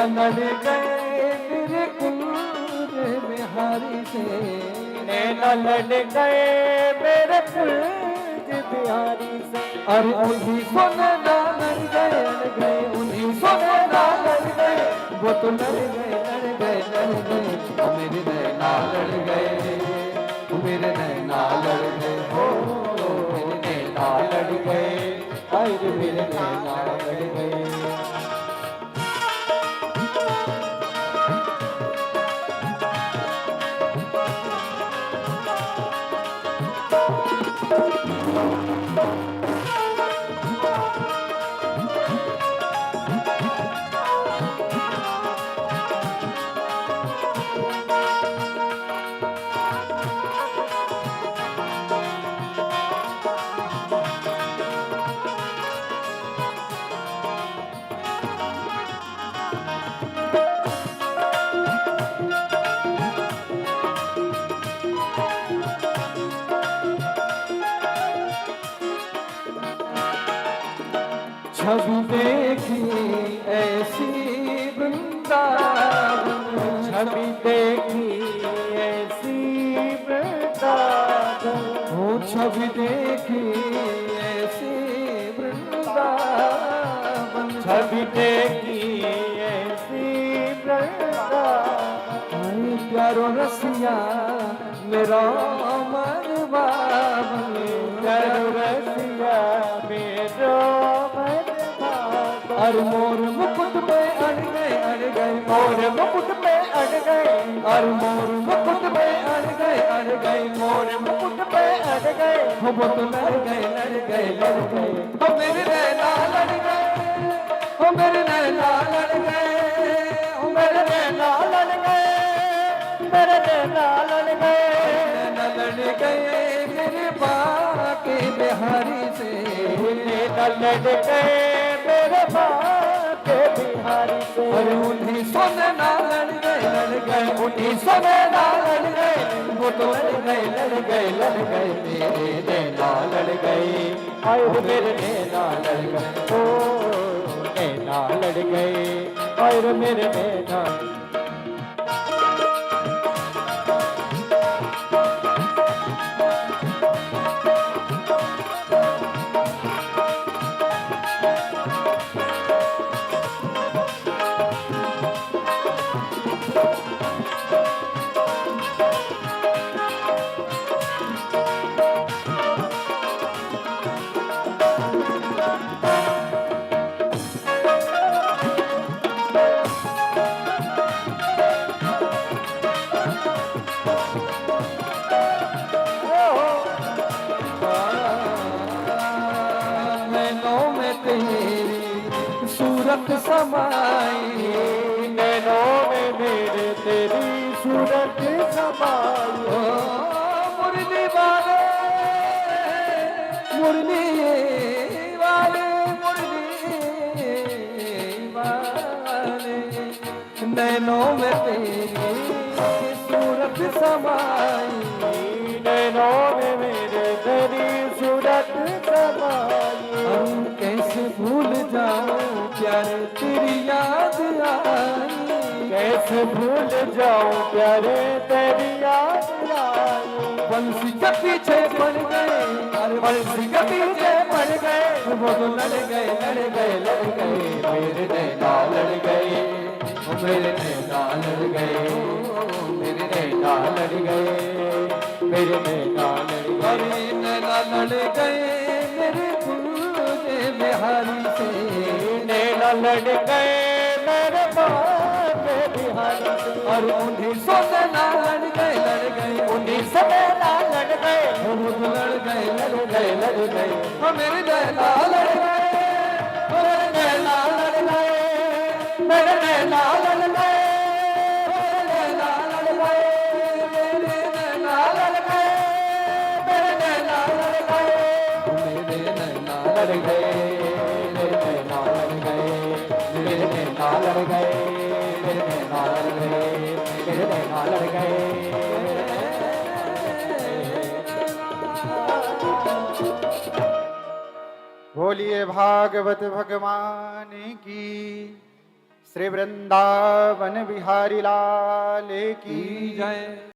लड़ गए मेरे कुंज बिहारी से, नैना लड़ गए मेरे कुंज बिहारी से। और उन्हीं सो नैना लड़ गए, उन्हीं सो नैना लड़ गए, वो तो लड़ गए ओ मेरे नैना लड़ गए, ओ मेरे नैना लड़ गए, हो मेरे नैना लड़ गए, हाय रे मेरे नैना लड़ गए। छवि देखी ऐसी वृंदावन, छवि देखी ऐसी वृंदावन, वो छवि देखी ऐसी वृंदावन, छवि देखी ऐसी वृंदावन। आई प्यारो रसिया मेरा मरवा बने, प्यारो रसिया मेरो और मोर मुकुट में अड़ गए, मोर मुकुट में अड़ गए, और मोर मुकुट में अड़ गए, मोर मुकुट में अड़ गए। वो तो लड़ गए ओ मेरे नैना लड़ गए, ओ मेरे नैना लड़ गए, ओ मेरे नैना लड़ गए, मेरे नैना लड़ गए, नैना लड़ गए मेरे बाके बिहारी से, नैना लड़ गए मेरे बाके बिहारी से। और उन्हीं सो नैना लड़ गए, उन्हीं सो नैना लड़ गए, वो तो लड़ गए मेरे नैना लड़ गए, आए हो मेरे नैना लड़ गए, ओ नैना लड़ गए, आए हो मेरे नैना। सूरत समाई, नैनों में मेरे तेरी सूरत समाई। ओ मुरली वाले, मुरली वाले, मुरली वाले, नैनों में तेरी सूरत समाई, नैनों में मेरे तेरी सूरत समाई। हम कैसे भूल जाऊं प्यारे तेरी याद आई, कैसे भूल जाऊं प्यारे तेरी याद आई। बंसी के पीछे पड़ गए, अरे बंसी के पीछे पड़ गए, वो तो लड़ गए मेरे नैना लड़ गए, मेरे नैना लड़ गए, मेरे नैना लड़ गए, मेरे नैना लड़ गए, नैना लड़ गए मेरे कुंज बिहारी से, नैना लड़ गए मेरे बाके बिहारी से। और उन्हीं सो नैना लड़ गए, उन्हीं से नैना लड़ गए, वो तो लड़ गए ओ मेरे नैना लड़ गए, मेरे नैना लड़ गए, मेरे नैना लड़ गए, मेरे नैना लड़ गए, मेरे नैना लड़ गए, मेरे नैना लड़ गए, मेरे नैना लड़ गए, मेरे नैना लड़ गए, मेरे नैना लड़ गए, मेरे नैना लड़ गए, मेरे नैना लड़ गए। बोलिए भागवत भगवान की। श्री वृंदावन बिहारी लाल की जय।